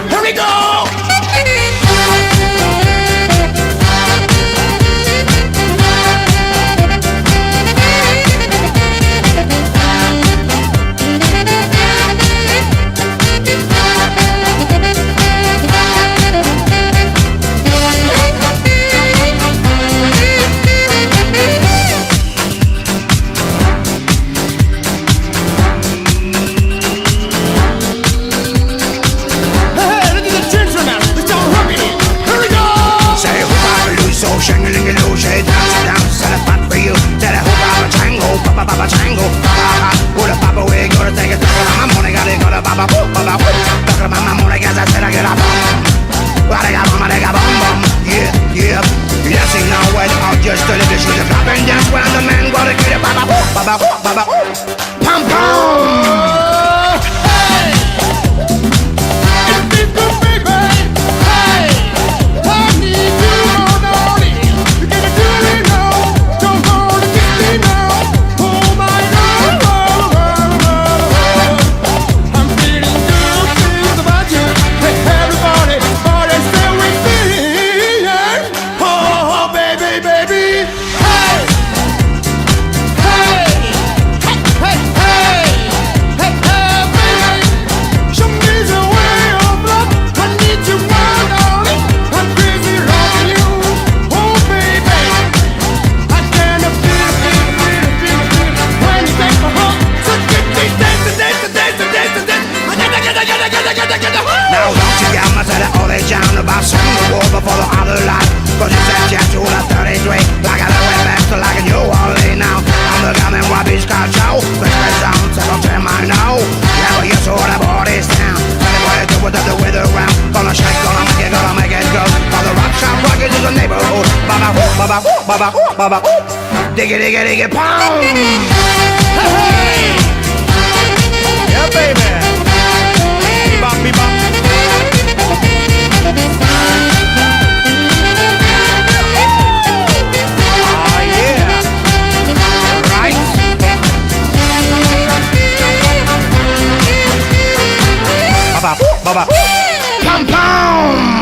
Here we go. Pom pom. Now don't you get much of that all they down about sending the war before the other life. Cause you said you to the 33 like I went back to like a New Orleans now. I'm the gun and Wabi's car show. The stress down, second time I know. Yeah, but you saw the bodies down. Anyway, do what the weather round. Gonna shake, gonna make it go. For the rock shop rockets is a neighborhood. Baba, baba, baba, baba. Diggy, diggy, diggy, pound. Hey, hey. Yeah, baby. Bebop, bebop. Oh yeah. Right. Baba, baba. Pom pom.